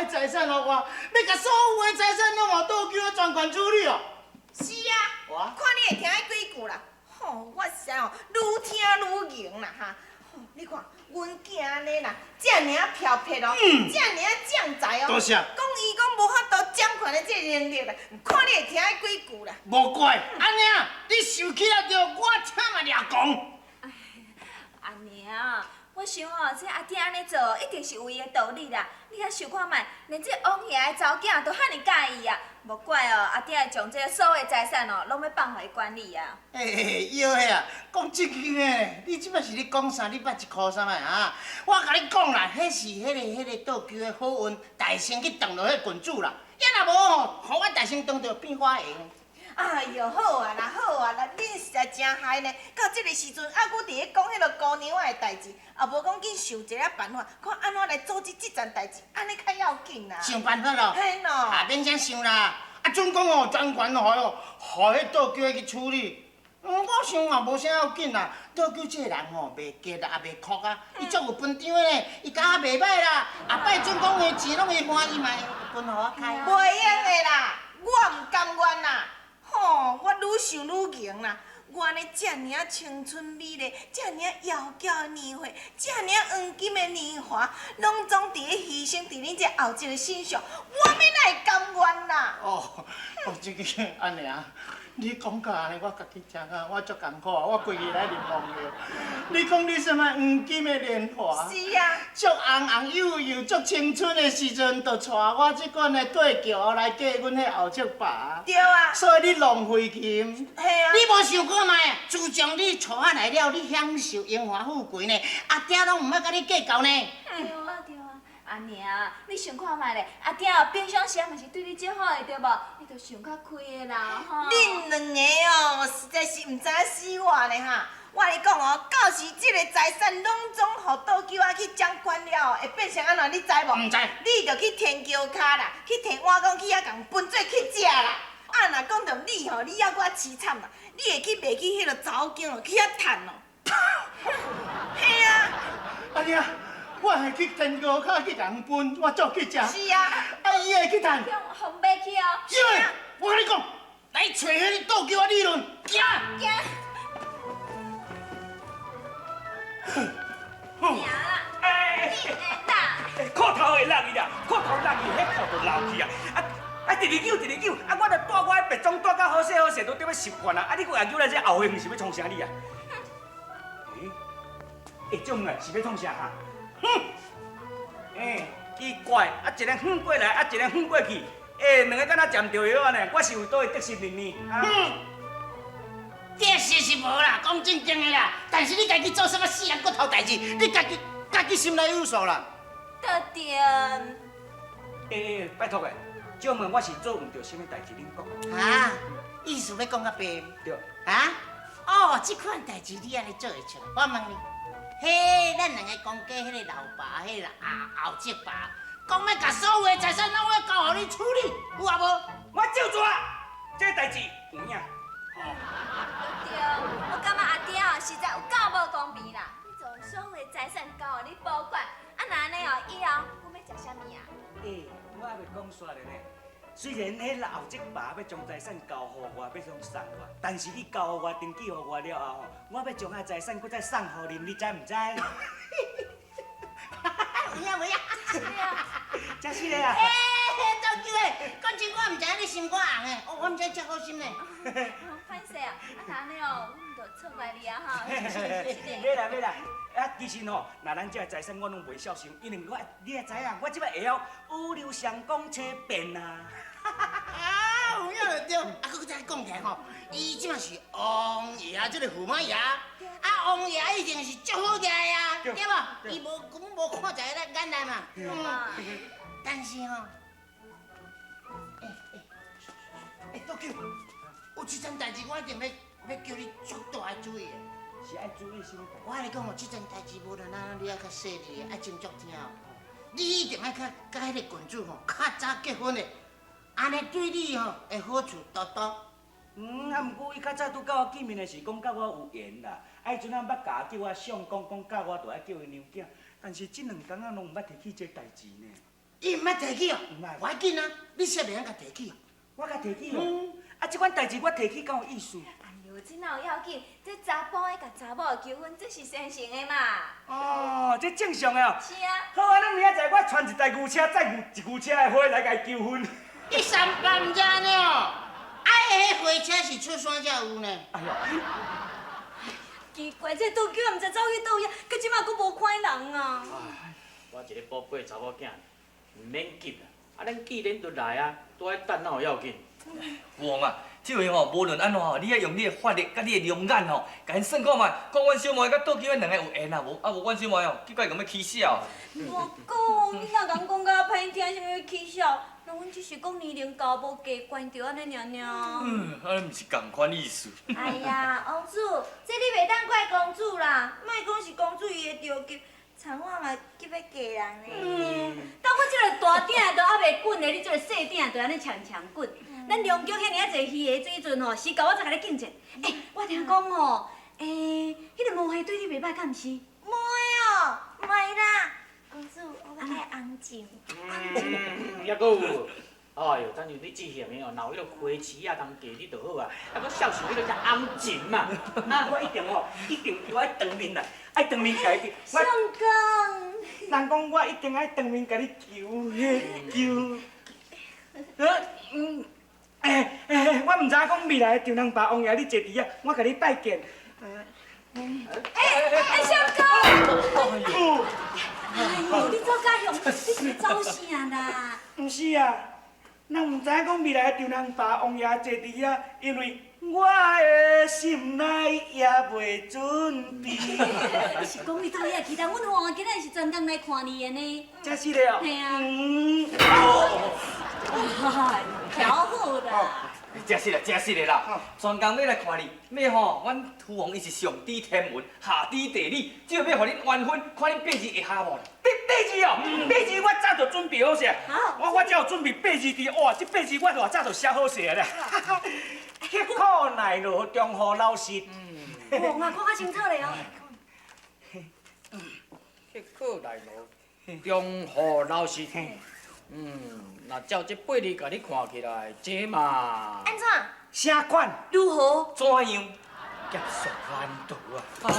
财产互我，要甲所有的财产拢互倒叫专权处理哦。是啊，看你会听迄几句啦，吼，我实在愈听愈赢啦哈。吼，你看，阮囝安尼啦，遮尔漂泊哦，遮尔将才哦，多谢。讲伊讲无法度掌权的这能力啦，看你会听迄几句啦。无怪，安尼啊，你受气了着，我请嘛掠讲。哎，阿娘。 我想哦，这阿爹安尼做，一定是有伊的道理啦。你遐想看觅，连这王爷的查某囝都遐尼介意啊，无怪哦，阿爹会将这所有财产哦，拢要放互伊管理啊。摇的啊，讲正经的，你即摆是咧讲啥？你捌一箍啥物啊？我甲你讲啦，迄是迄个倒球的好运，大仙去当落迄郡主啦。要若无吼，互我大仙当着变花赢。 哎哟，好啊啦，好啊啦，恁实在真害呢。到这个时阵，还佫伫咧讲迄落姑娘仔的代志，也无讲紧想一个办法，看安怎来组织这件代志，安尼较要紧啦。想办法咯。嘿喏。啊，免啥想啦。啊，准讲哦，专权互迄倒叫去处理。我想也无啥要紧啦。倒叫这个人吼，袂急啦，也袂哭啊。伊足有本张的呢，伊家也袂歹啦。啊，拜准讲的钱拢会还，伊嘛会分互我开。袂用的啦，我唔甘愿啦。 吼，我愈想愈赢啦！我呢，遮尔青春美丽，遮尔窈窕的年岁，遮尔黄金的年华，拢总伫咧牺牲伫恁这后生的身上，我免来甘愿啦！哦，这个安尼啊，你讲到安尼，我家己听啊，我足艰苦啊，我规日来啉黄药。你讲你什么黄金的年华？是啊，足红红幼幼、足青春的时阵，就带我这款的对桥来嫁阮迄后叔爸。对啊。所以你浪费钱。嘿啊。你无想过卖啊？自从你娶我来了，你享受荣华富贵呢，阿爹拢唔要甲你计较呢。对啊对啊，阿娘，你想看觅咧，阿爹哦平常时嘛是对你足好的对无？你着想较开的啦吼。恁两个哦，实在是唔知影死我呢哈！我跟你讲哦，到时这个财产拢总互倒叫我去掌管了，会变成安怎？你知无？唔知。你着去天桥骹啦，去摕碗公去遐共分做去食啦。啊，若讲着你吼，你还佫凄惨啦，你会去卖去迄个查某囝哦，去遐趁哦。嘿啊！阿娘，我会去天桥骹去共分，我做去食。是啊。啊，伊会去趁。红买去哦。是啊。我跟你讲，来找迄个倒叫我理论，行。行。 娘啦，你会打？裤头会落去啦，裤头落去，迄裤就流去啊！直直扭，啊！我着带我迄白种带到好势，都踮要习惯啊！啊，你佫也叫来这后岁，毋是要创啥你啊？这种啊是要创啥哈？哼！奇怪，啊一个哼过来，啊一个哼过去，两个敢若占着药呢？我是有倒会得失呢？得失是无啦，讲正经的啦。但是你家己做什么死人骨头代志，你家己心内有数啦。得着。拜托诶，借问我是做毋着什么代志，恁讲？啊，意思要讲较白？对。啊？哦，这款代志你安尼做会出来？我问你，咱两个公家迄个老爸，迄个后叔爸，讲要甲所有的财产拢要交互你处理，有啊无？我照做，这代志有影。 对，我感觉阿爹哦实在有够无公平啦！你将所有的财产交互你保管，啊那安尼哦以后我要食啥物啊？我还袂讲煞咧呢。虽然迄老叔爸要将财产交互我，要送送我，但是你交互我，登记互我了后，我要将遐财产搁再送互恁，你知唔知？有影有影。是啊。真是嘞啊！走球的，讲真，我唔知影你心肝红的，我唔知遮好心呢。歹势啊，那安尼哦，我们就错怪你啊哈。买啦！啊，其实吼，若咱这财产我拢袂小心，因为你也知影，我即摆会晓五柳上公车变啊。啊，有影就对。啊，搁再讲起来吼，伊即嘛是王爷这个驸马爷，啊，王爷一定是足好个呀，对无？伊无看在咱眼内嘛。但是吼，倒球，有一件代志我一定要要叫你足大的注意。是爱注意什么代我跟你讲哦，这件代志无论哪你爱较细腻的，爱斟酌听哦。你一定爱甲迄个郡主吼较早结婚的，安尼对你吼会好处多多。啊，毋过伊较早拄甲我见面的是讲甲我有缘啦，迄阵仔捌甲叫我相公讲教我，就爱叫伊娘囝。但是这2工仔拢毋捌提起这代志呢。伊毋捌提起哦，毋捌我要紧啊，你煞袂晓甲提起哦。我甲提起哦，啊，即款代志我提起敢有意思？哎呦，这哪有要紧？这查甫的甲查某的求婚，这是生成的嘛。哦，这正常的哦。是啊。好啊，咱明仔载我传一台牛车，载一牛车的花来甲伊求婚。你上班遮呢哦，爱的迄火车是出山才有呢。哎呀，奇怪，这倒叫毋知走去倒呀，佮即马佫无看人啊。我一个宝贝查某囝，毋免急啦。啊，咱既然都来啊，都爱等哪有要紧？王啊，这回吼，无论安怎吼，你爱用你的法力甲你的龙眼吼，甲因算看觅，讲阮小妹甲倒去，阮两个有缘啊，无阮小妹吼，结果甲要起笑。我讲，你若讲甲歹听，啥物要起笑？那阮只是讲年龄高无加悬，着安尼尔。安尼毋是共款意思。哎呀，王主，这你袂当怪公主啦，莫讲是公主伊会着急，田我嘛急要嫁人呢。等我这个大鼎都还袂滚的，你这个细鼎就安尼强强滚。咱龙宫遐尔啊侪鱼的水准吼，时到我才甲你敬一。我听讲吼，迄个毛蟹对你袂歹，敢毋是？莫哦，莫啦，公主，我爱红锦。抑搁有，哎哟，等于你即项的哦，若有迄个花枝啊，当嫁你就好啊。啊，搁孝顺迄个只红锦嘛。啊，我一定要爱当面来，爱当面甲你。相公。人讲我一定爱当面甲你求求。我毋知影讲未来的丈人爸王爷你坐伫啊，我甲你拜见。相公，哎呦，你走甲向，你是走啥啦？毋是啊，咱毋知影讲未来的丈人爸王爷坐伫啊，因为我的心内也未准备。是讲你到遐期待，阮皇今日是专工来看你的呢。真是的哦。嘿啊。调好啦。真是的，真是的啦！专工要来看你，要吼，阮父王伊是上知天文，下知地理，只要要互恁完婚，看恁八字会合无啦？八字哦，八字我早就准备好势，我才有准备八字伫，哇，这八字我偌早就写好势啦。刻苦耐劳，忠厚老实。王啊，看较清楚咧哦。刻苦耐劳，忠厚老实。那照这八字甲你看起来，这嘛安怎？声管如何？怎样？结束难度啊！